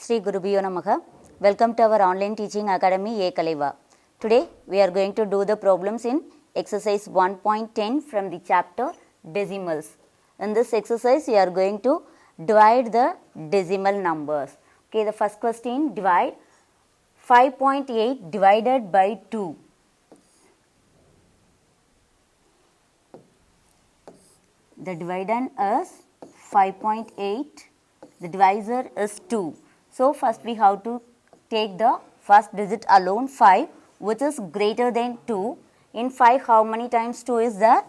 Sri Gurubhyo Namaha. Welcome to our online teaching academy Ekaleva. Today we are going to do the problems in exercise 1.10 from the chapter decimals. In this exercise we are going to divide the decimal numbers. Okay, the first question, divide 5.8 divided by 2. The dividend is 5.8, the divisor is 2. So, first we have to take the first digit alone 5, which is greater than 2. In 5 how many times 2 is there?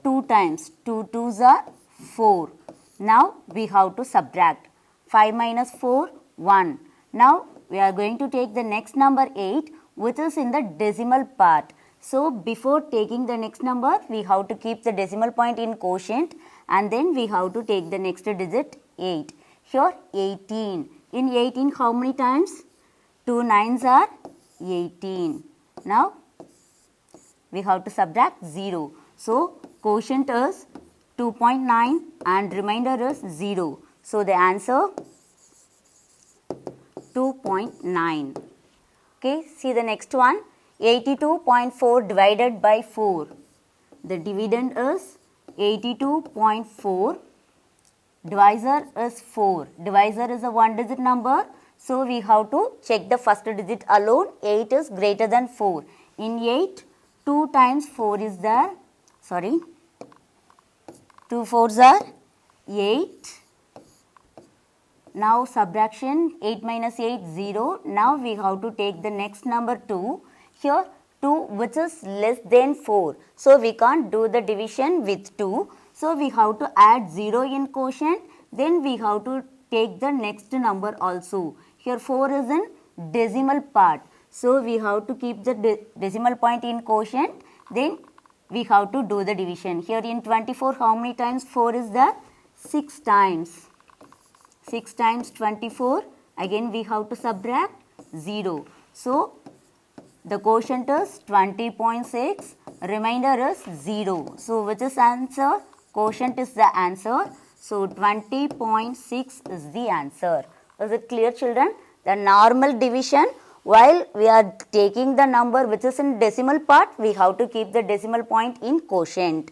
2 times. 2 2s are 4. Now we have to subtract 5 minus 4, 1. Now we are going to take the next number 8, which is in the decimal part. So, before taking the next number, we have to keep the decimal point in quotient and then we have to take the next digit 8. Here 18. In 18 how many times? 2 9s are 18. Now, we have to subtract 0. So, quotient is 2.9 and remainder is 0. So, the answer 2.9. Okay, see the next one. 82.4 divided by 4. The dividend is 82.4. Divisor is 4. Divisor is a one digit number. So, we have to check the first digit alone. 8 is greater than 4. In 8, 2 times 4 is there. Sorry. 2 4s are 8. Now, subtraction 8 minus 8, 0. Now, we have to take the next number 2. Here 2 which is less than 4. So, we can't do the division with 2. So, we have to add 0 in quotient. Then, we have to take the next number also. Here 4 is in decimal part. So, we have to keep the decimal point in quotient. Then, we have to do the division. Here in 24 how many times 4 is there? 6 times. 6 times 24. Again, we have to subtract 0. So, the quotient is 20.6, remainder is 0. So, which is answer? Quotient is the answer. So, 20.6 is the answer. Is it clear, children? The normal division, while we are taking the number which is in decimal part, we have to keep the decimal point in quotient.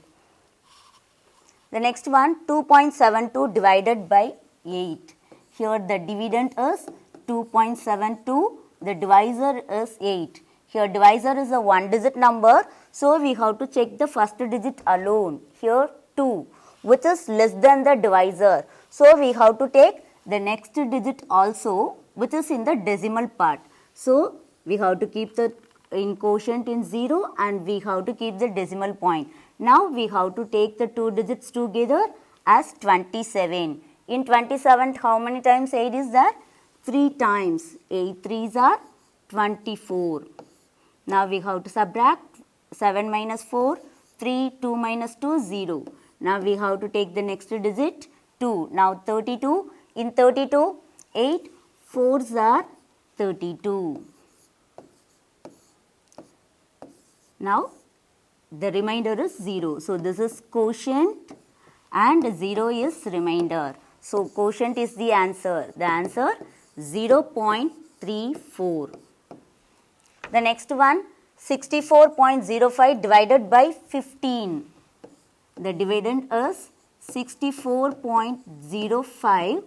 The next one, 2.72 divided by 8. Here the dividend is 2.72, the divisor is 8. Here divisor is a one digit number, so we have to check the first digit alone. Here 2, which is less than the divisor. So, we have to take the next digit also, which is in the decimal part. So, we have to keep the in quotient in 0 and we have to keep the decimal point. Now, we have to take the two digits together as 27. In 27, how many times 8 is there? 3 times. 8 3s are 24. Now, we have to subtract 7 minus 4, 3, 2 minus 2, 0. Now, we have to take the next digit 2. Now, 32. In 32, 8 4s are 32. Now, the remainder is 0. So, this is quotient and 0 is remainder. So, quotient is the answer. The answer 0.34. The next one, 64.05 divided by 15. The dividend is 64.05.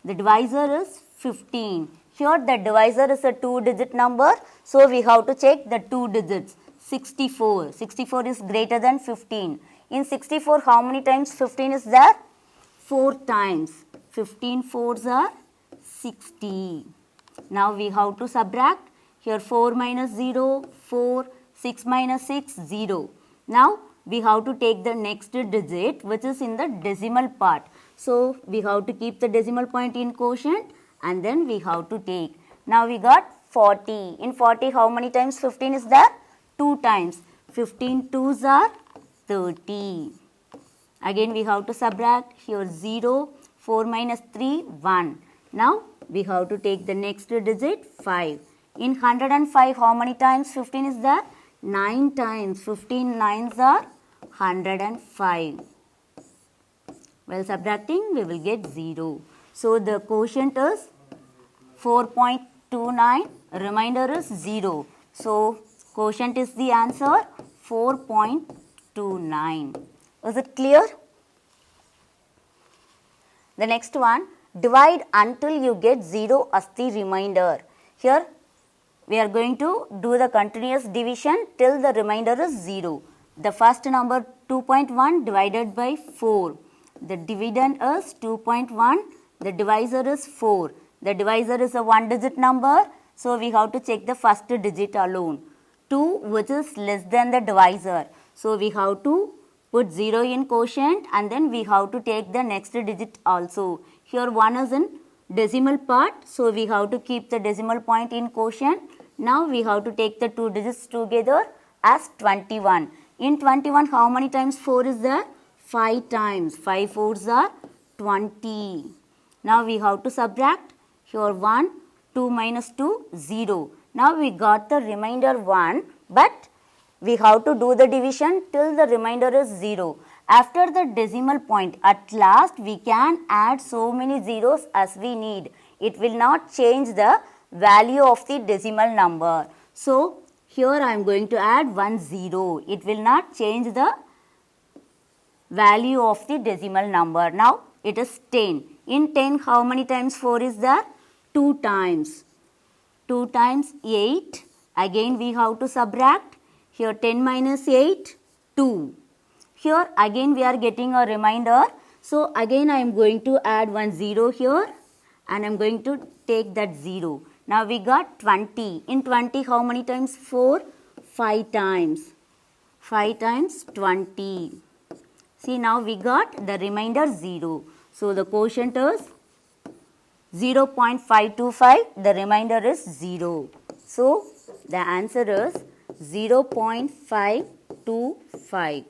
The divisor is 15. Here the divisor is a two digit number. So, we have to check the two digits. 64. 64 is greater than 15. In 64 how many times 15 is there? 4 times. 15 4s are 60. Now, we have to subtract. Here 4 minus 0, 4, 6 minus 6, 0. Now, we have to take the next digit which is in the decimal part. So, we have to keep the decimal point in quotient and then we have to take. Now, we got 40. In 40 how many times 15 is there? 2 times. 15 2s are 30. Again, we have to subtract. Here 0, 4 minus 3, 1. Now, we have to take the next digit 5. In 105, how many times 15 is there? 9 times. 15 9s are 105. While subtracting, we will get 0. So, the quotient is 4.29, remainder is 0. So, quotient is the answer 4.29. Is it clear? The next one, divide until you get 0 as the remainder. Here, we are going to do the continuous division till the remainder is 0. The first number 2.1 divided by 4. The dividend is 2.1. The divisor is 4. The divisor is a one digit number. So, we have to check the first digit alone. 2 which is less than the divisor. So, we have to put 0 in quotient and then we have to take the next digit also. Here 1 is in decimal part. So, we have to keep the decimal point in quotient. Now, we have to take the two digits together as 21. In 21, how many times 4 is there? 5 times. 5 4s are 20. Now, we have to subtract. Here 1, 2 minus 2, 0. Now, we got the remainder 1, but we have to do the division till the remainder is 0. After the decimal point, at last we can add so many zeros as we need. It will not change the value of the decimal number. So, here I am going to add 1 0. It will not change the value of the decimal number. Now, it is 10. In 10, how many times 4 is there? 2 times. 2 times 8. Again, we have to subtract. Here 10 minus 8, 2. Here again we are getting a remainder. So, again I am going to add 1 0 here and I am going to take that 0. Now, we got 20. In 20, how many times 4? 5 times. 5 times 20. See, now we got the remainder 0. So, the quotient is 0.525. The remainder is 0. So, the answer is 0.525.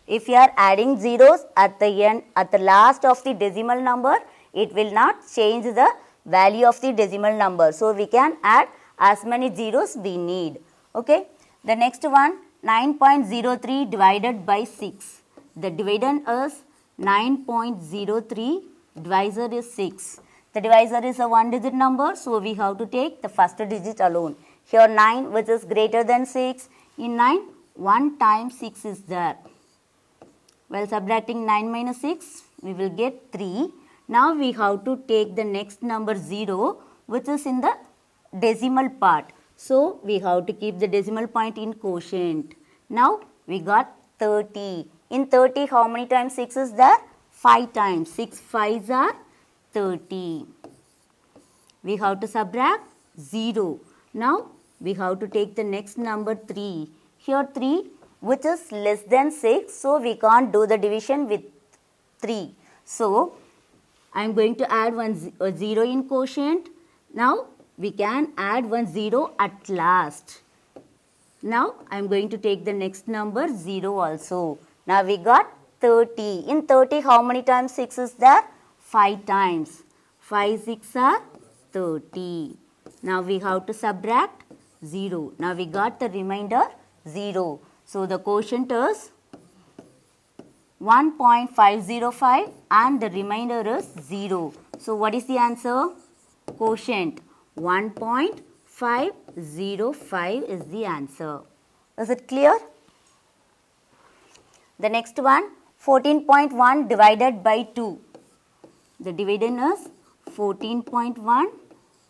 If you are adding zeros at the end, at the last of the decimal number, it will not change the value of the decimal number. So, we can add as many zeros we need. Okay. The next one, 9.03 divided by 6. The dividend is 9.03, divisor is 6. The divisor is a one digit number. So, we have to take the first digit alone. Here 9 which is greater than 6. In 9, 1 times 6 is there. While subtracting 9 minus 6, we will get 3. Now, we have to take the next number 0 which is in the decimal part. So, we have to keep the decimal point in quotient. Now, we got 30. In 30, how many times 6 is there? 5 times. 6 5s are 30. We have to subtract 0. Now, we have to take the next number 3. Here 3 which is less than 6. So, we can't do the division with 3. So, I am going to add 1 0 in quotient. Now, we can add 1 0 at last. Now, I am going to take the next number 0 also. Now, we got 30. In 30, how many times 6 is there? 5 times. 5 6 are 30. Now, we have to subtract 0. Now, we got the remainder 0. So, the quotient is 1.505 and the remainder is 0. So, what is the answer? Quotient 1.505 is the answer. Is it clear? The next one, 14.1 divided by 2. The dividend is 14.1.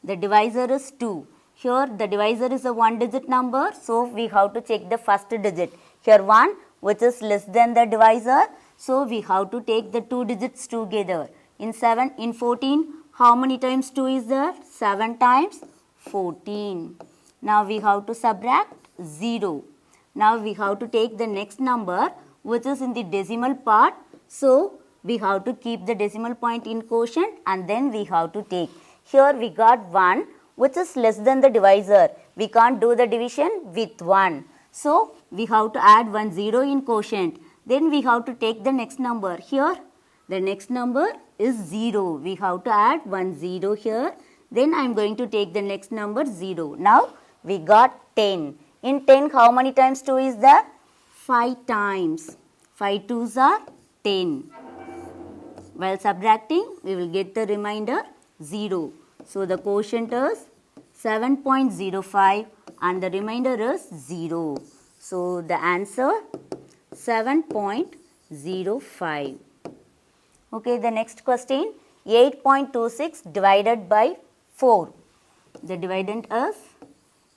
The divisor is 2. Here the divisor is a one digit number. So, we have to check the first digit. Here 1 which is less than the divisor. So, we have to take the two digits together. In 14, how many times 2 is there? 7 times 14. Now, we have to subtract 0. Now, we have to take the next number which is in the decimal part. So, we have to keep the decimal point in quotient and then we have to take. Here we got 1 which is less than the divisor. We can't do the division with 1. So, we have to add 1 0 in quotient. Then we have to take the next number. Here the next number is 0. We have to add 1 0 here. Then I am going to take the next number 0. Now, we got 10. In 10, how many times 2 is there? 5 times. 5 2s are 10. While subtracting, we will get the remainder 0. So the quotient is 7.05 and the remainder is 0. So the answer 7.05. Okay, the next question, 8.26 divided by 4. The dividend is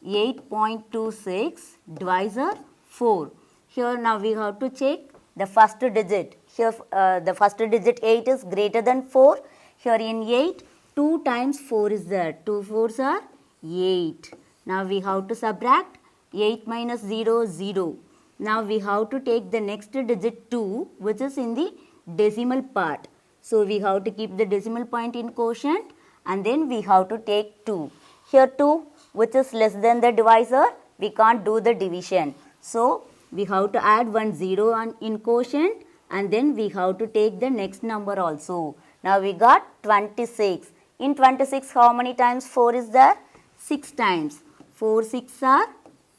8.26, divisor 4. Here now we have to check the first digit. Here the first digit 8 is greater than 4. Here in 8, 2 times 4 is there. 2 4s are 8. Now we have to subtract 8 minus 0, 0. Now we have to take the next digit 2, which is in the decimal part. So we have to keep the decimal point in quotient and then we have to take 2. Here 2, which is less than the divisor, we can't do the division. So we have to add one 0 in quotient and then we have to take the next number also. Now we got 26. In 26, how many times 4 is there? 6 times. 4 6 are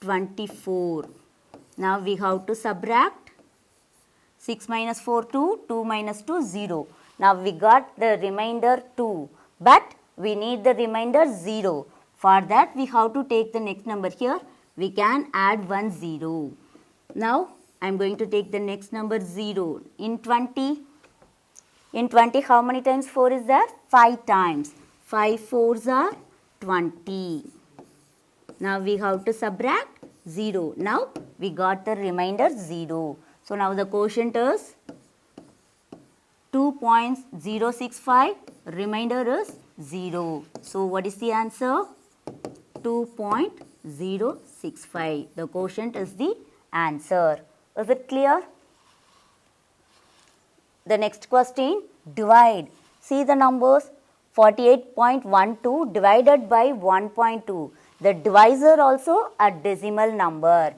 24. Now we have to subtract 6 minus 4 2, 2 minus 2 0. Now we got the remainder 2, but we need the remainder 0. For that we have to take the next number. Here we can add one 0. Now I am going to take the next number 0. In 20 how many times 4 is there? 5 times. 5 4s are 20. Now we have to subtract 0. Now we got the remainder 0. So now the quotient is 2.065, remainder is 0. So what is the answer? 2.065. The quotient is the answer. Is it clear? The next question, divide. See the numbers, 48.12 divided by 1.2. The divisor also a decimal number.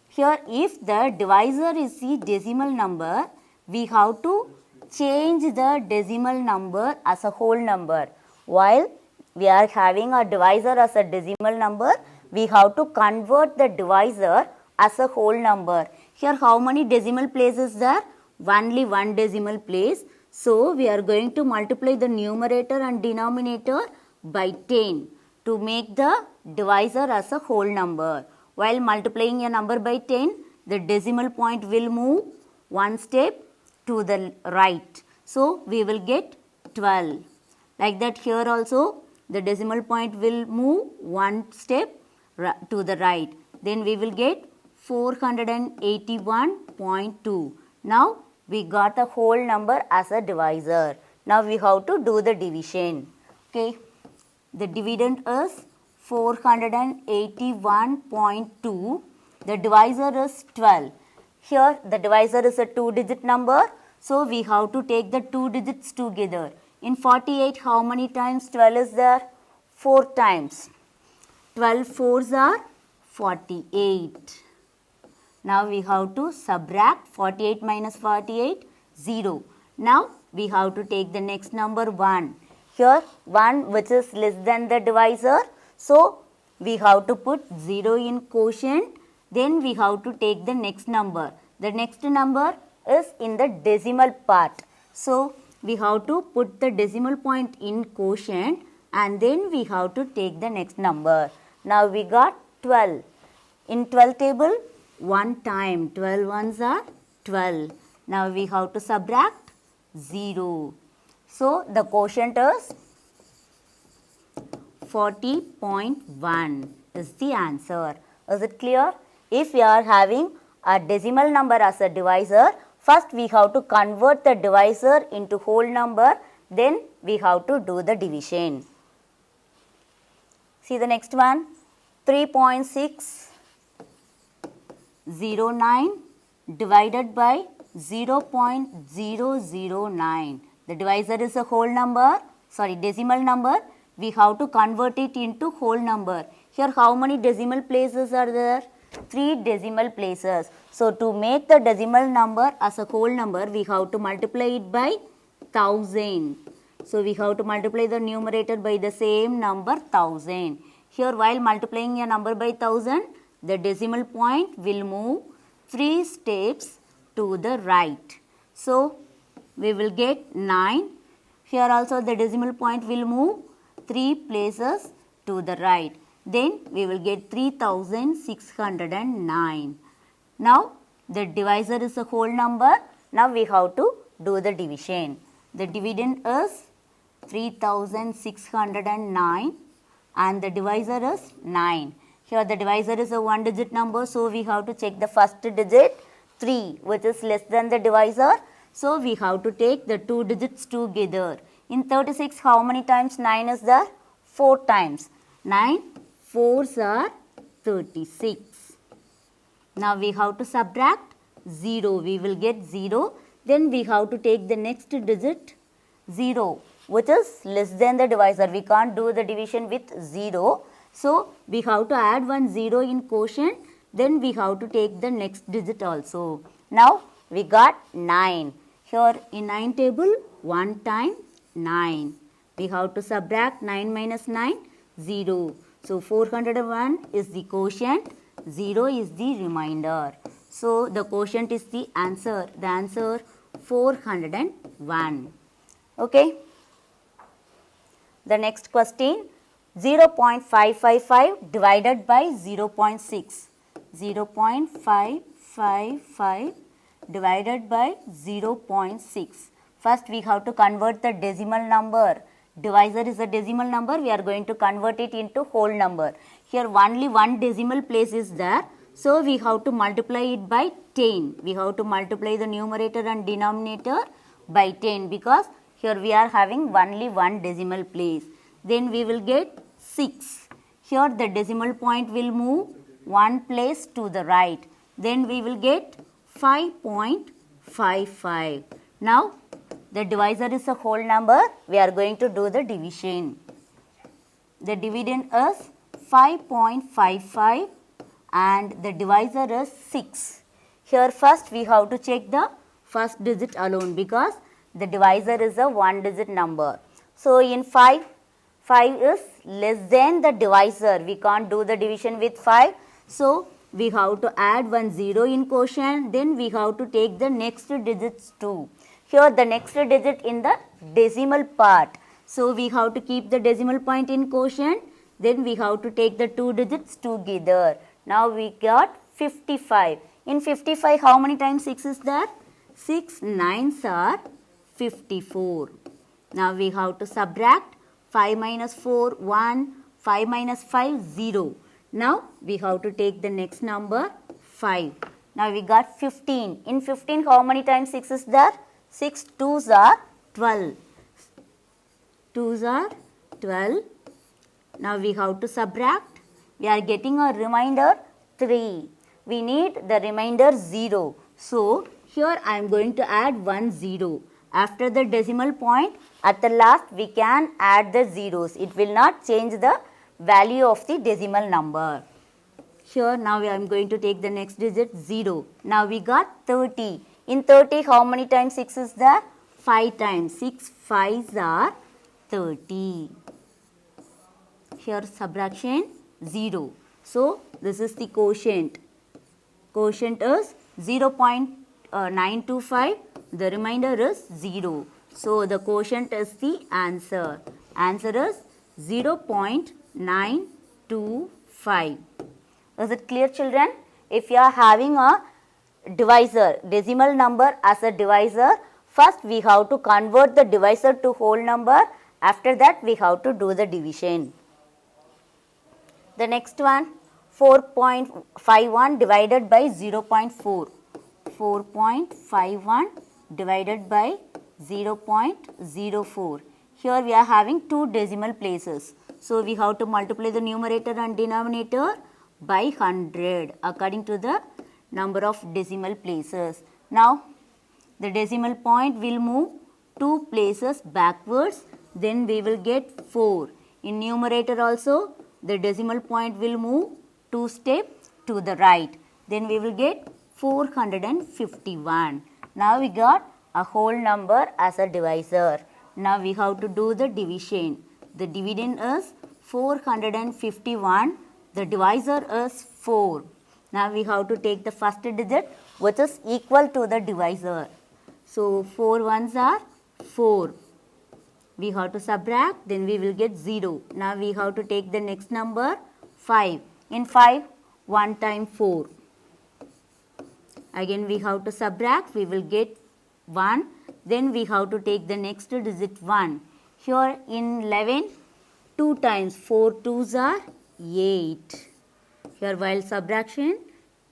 Here if the divisor is the decimal number, we have to change the decimal number as a whole number. While we are having a divisor as a decimal number, we have to convert the divisor as a whole number. Here how many decimal places there? Only one decimal place. So we are going to multiply the numerator and denominator by 10 to make the divisor as a whole number. While multiplying a number by 10, the decimal point will move one step to the right. So we will get 12. Like that here also the decimal point will move one step to the right. Then we will get 481.2. Now we got a whole number as a divisor. Now we have to do the division. Okay. The dividend is 481.2. The divisor is 12. Here the divisor is a 2-digit number. So we have to take the 2 digits together. In 48, how many times 12 is there? 4 times. 12 4s are 48. Now we have to subtract 48 minus 48, 0. Now we have to take the next number 1. Here 1 which is less than the divisor. So we have to put 0 in quotient. Then we have to take the next number. The next number is in the decimal part. So we have to put the decimal point in quotient and then we have to take the next number. Now we got 12. In 12 table, 1 time, 12 ones are 12. Now we have to subtract 0. So the quotient is 40.1 is the answer. Is it clear? If we are having a decimal number as a divisor, first we have to convert the divisor into whole number, then we have to do the division. See the next one, 3.609 divided by 0.009. The divisor is a whole number, decimal number. We have to convert it into whole number. Here how many decimal places are there? 3 decimal places. So to make the decimal number as a whole number, we have to multiply it by 1000. So we have to multiply the numerator by the same number 1000. Here while multiplying a number by 1000, the decimal point will move 3 steps to the right. So we will get 9. Here also the decimal point will move 3 places to the right. Then we will get 3609. Now the divisor is a whole number. Now we have to do the division. The dividend is 3609 and the divisor is 9. Here the divisor is a one digit number, so we have to check the first digit 3, which is less than the divisor. So we have to take the two digits together. In 36, how many times 9 is there? 4 times. 9 4s are 36. Now we have to subtract 0. We will get 0. Then we have to take the next digit 0, which is less than the divisor. We can't do the division with 0. So we have to add one 0 in quotient. Then we have to take the next digit also. Now we got 9. Here in 9 table, 1 time 9. We have to subtract 9 minus 9, 0. So 401 is the quotient, 0 is the remainder. So the quotient is the answer. The answer 401. Okay. The next question, 0.555 divided by 0.6. 0.555 divided by 0.6. First we have to convert the decimal number. Divisor is a decimal number. We are going to convert it into whole number. Here only one decimal place is there. So we have to multiply it by 10. We have to multiply the numerator and denominator by 10 because here we are having only one decimal place. Then we will get 6. Here the decimal point will move one place to the right. Then we will get 5.55. Now the divisor is a whole number. We are going to do the division. The dividend is 5.55 and the divisor is 6. Here first we have to check the first digit alone because the divisor is a one digit number. So in 5, 5 is less than the divisor. We can't do the division with 5. So we have to add one 0 in quotient. Then we have to take the next digits too. Here the next digit in the decimal part. So we have to keep the decimal point in quotient. Then we have to take the two digits together. Now we got 55. In 55, how many times 6 is there? 6 9s are 54. Now we have to subtract 5 minus 4, 1, 5 minus 5, 0. Now we have to take the next number 5. Now we got 15. In 15, how many times 6 is there? 6 2s are 12. 2s are 12. Now we have to subtract. We are getting a remainder 3. We need the remainder 0. So here I am going to add one 0. After the decimal point, at the last we can add the zeros. It will not change the value of the decimal number. Here now I am going to take the next digit 0. Now we got 30. In 30, how many times 6 is there? 5 times. 6 5s are 30. Here subtraction 0. So this is the quotient. Quotient is 0.925. The remainder is 0. So the quotient is the answer. Answer is 0.925. Is it clear, children? If you are having a divisor, decimal number as a divisor, first we have to convert the divisor to whole number. After that we have to do the division. The next one, 4.51 divided by 0.4. 4.51 divided by 0.04. Here we are having two decimal places. So we have to multiply the numerator and denominator by 100 according to the number of decimal places. Now the decimal point will move 2 places backwards. Then we will get 4. In numerator also the decimal point will move 2 steps to the right. Then we will get 451. Now we got a whole number as a divisor. Now we have to do the division. The dividend is 451. The divisor is 4. Now we have to take the first digit which is equal to the divisor. So 4 ones are 4. we have to subtract, then we will get 0. Now we have to take the next number 5. In 5, 1 times 4. Again we have to subtract, we will get 1. Then we have to take the next digit 1. Here in 11, 2 times 4 2s are 8. Here while subtraction,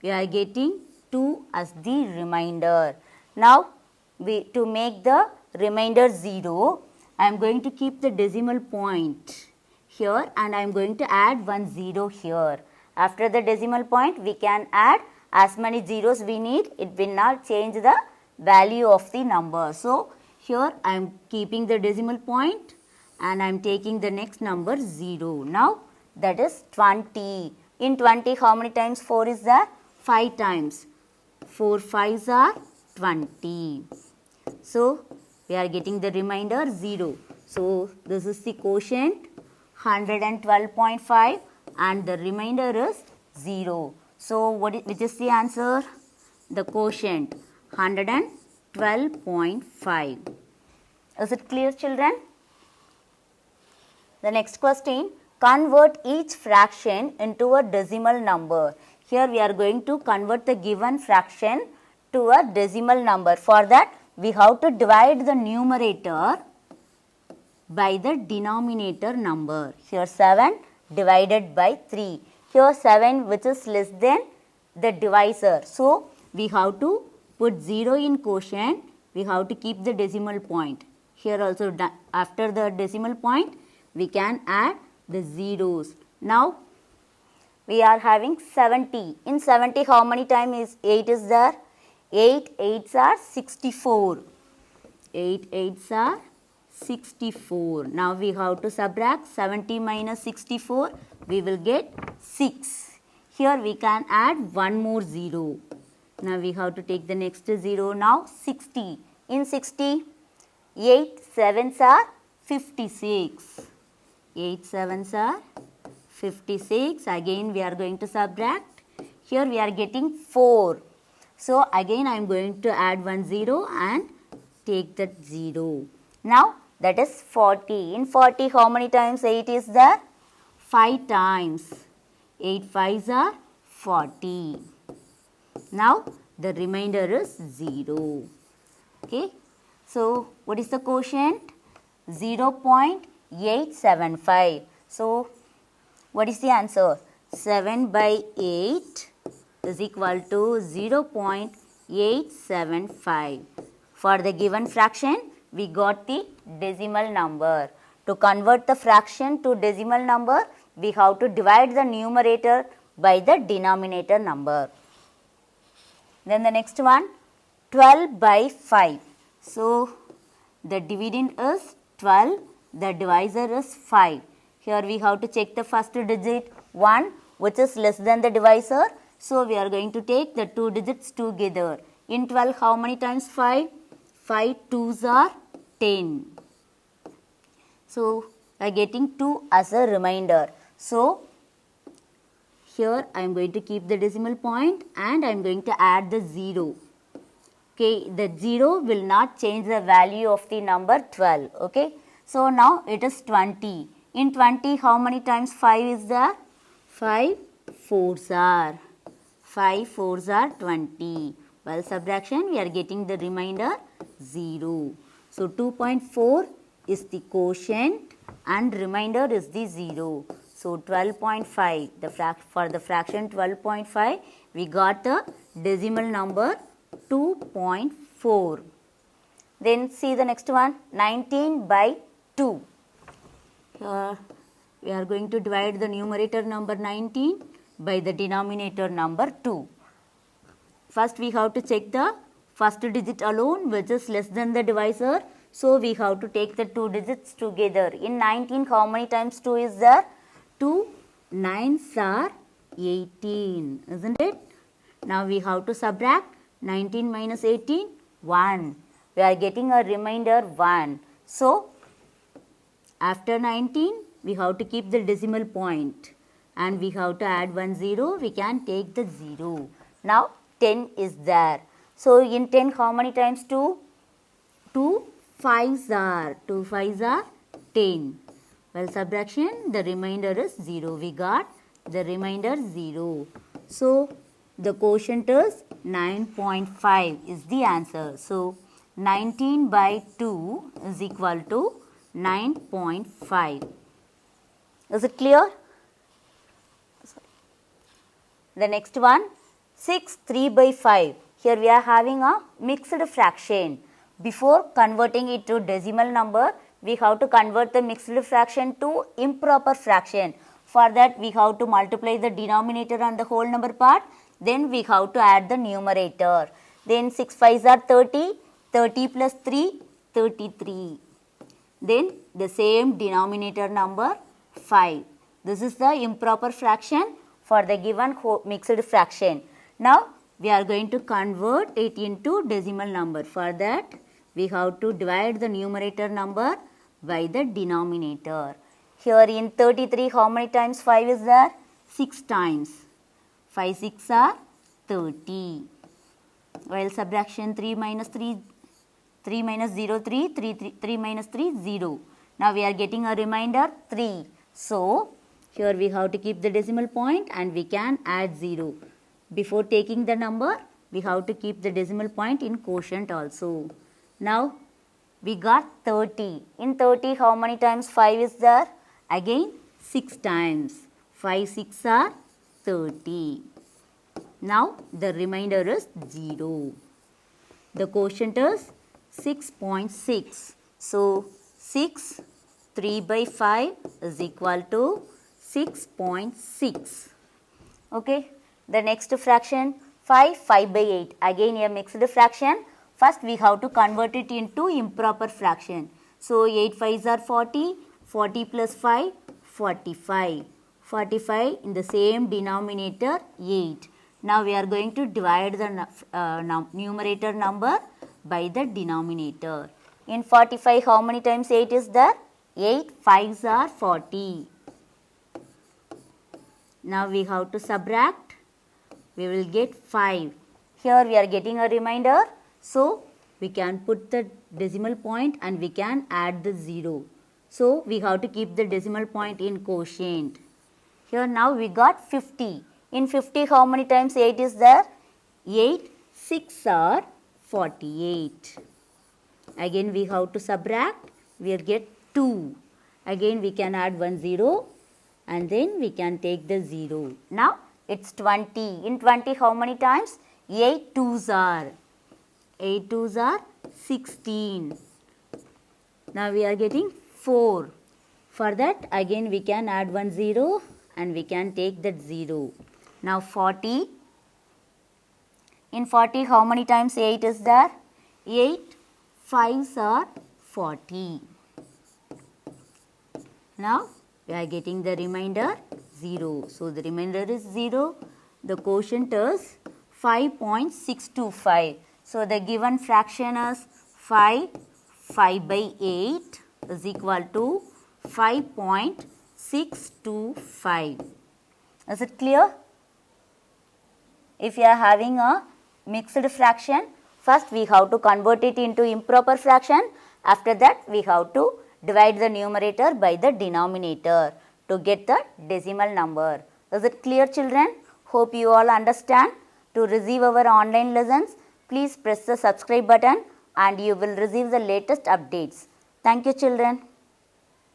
we are getting 2 as the remainder. Now to make the remainder 0, I am going to keep the decimal point here and I am going to add 1 0 here. After the decimal point, we can add as many zeros we need. It will not change the value of the number. So here I am keeping the decimal point and I am taking the next number 0. Now that is 20. In 20, how many times 4 is there? 5 times. 4 5s are 20. So we are getting the remainder 0. So this is the quotient 112.5 and the remainder is 0. So which is the answer? The quotient 112.5. Is it clear, children? The next question, convert each fraction into a decimal number. Here we are going to convert the given fraction to a decimal number. For that, we have to divide the numerator by the denominator number. Here 7 divided by 3. Here 7 which is less than the divisor. So we have to put 0 in quotient. We have to keep the decimal point. Here also after the decimal point, we can add the zeros. Now we are having 70. In 70, how many times is 8 is there? 8 8s are 64. 8 8s are 64. Now we have to subtract 70 minus 64. We will get 6. Here we can add one more 0. Now we have to take the next 0. Now 60. In 60, 8 7s are 56. 8 7s are 56. Again we are going to subtract. Here we are getting 4. So again I am going to add 1 0 and take that 0. Now that is 40. In 40, how many times 8 is there? 5 times. 8 5s are 40. Now the remainder is 0. Okay. So what is the quotient? 0.875. So what is the answer? 7 by 8 is equal to 0.875. For the given fraction, we got the decimal number. To convert the fraction to decimal number, we have to divide the numerator by the denominator number. Then the next one, 12 by 5. So the dividend is 12, the divisor is 5. Here we have to check the first digit 1 which is less than the divisor. So we are going to take the two digits together. In 12, how many times 5? 5 2s are 10. So I am getting 2 as a remainder. So here I am going to keep the decimal point and I am going to add the 0. Okay, the 0 will not change the value of the number 12. Okay, so now it is 20. In 20, how many times 5 is there? 5 4s are. 5 4s are 20. While subtraction, we are getting the remainder 0. So 2.4 is the quotient and remainder is the 0. So 12.5, for the fraction 12.5, we got the decimal number 2.4. Then see the next one, 19 by 2. Here we are going to divide the numerator number 19 by the denominator number 2. First we have to check the first digit alone which is less than the divisor. So we have to take the two digits together. In 19, how many times 2 is there? 2 9s are 18, isn't it? Now we have to subtract 19 minus 18, 1. We are getting a remainder 1. So after 19, we have to keep the decimal point and we have to add 1 0. We can take the 0. Now 10 is there. So in 10, how many times 2? 2 5s are. 2 5s are 10. Well, subtraction, the remainder is 0. We got the remainder 0. So, the quotient is 9.5 is the answer. So, 19 by 2 is equal to 9.5. Is it clear? The next one, 6 3 by 5. Here we are having a mixed fraction. Before converting it to decimal number, we have to convert the mixed fraction to improper fraction. For that, we have to multiply the denominator on the whole number part. Then we have to add the numerator. Then 6 5s are 30. 30 plus 3, 33. Then the same denominator number 5. This is the improper fraction for the given mixed fraction. Now, we are going to convert it into decimal number. For that, we have to divide the numerator number by the denominator. Here in 33, how many times 5 is there? 6 times. 5 6 are 30. While subtraction 3 minus 0, 3 minus 3, 0. Now, we are getting a remainder 3. So, here we have to keep the decimal point and we can add 0. Before taking the number, we have to keep the decimal point in quotient also. Now, we got 30. In 30, how many times 5 is there? Again, 6 times. 5 6 are 30. Now, the remainder is 0. The quotient is 6.6. So, 6 3 by 5 is equal to 6.6. Okay. The next fraction, 5 5 by 8. Again a mixed fraction. First we have to convert it into improper fraction. So, 8 5s are 40. 40 plus 5, 45. 45 in the same denominator 8. Now, we are going to divide the numerator number by the denominator. In 45, how many times 8 is there? 8 5s are 40. Now, we have to subtract. We will get 5. Here we are getting a remainder. So, we can put the decimal point and we can add the 0. So, we have to keep the decimal point in quotient. Here now we got 50. In 50, how many times 8 is there? 8 6 are 48. Again we have to subtract. We will get 2. Again we can add 1 0 and then we can take the 0. Now, it's 20. In 20, how many times? 8 2s are. 8 2s are 16. Now, we are getting 4. For that, again we can add 1 0 and we can take that 0. Now, 40. In 40, how many times 8 is there? 8 5s are 40. Now, we are getting the remainder 0. So, the remainder is 0. The quotient is 5.625. So, the given fraction is 5 by 8 is equal to 5.625. Is it clear? If you are having a mixed fraction, first we have to convert it into improper fraction. After that, we have to divide the numerator by the denominator to get the decimal number. Is it clear, children? Hope you all understand. To receive our online lessons, please press the subscribe button and you will receive the latest updates. Thank you, children.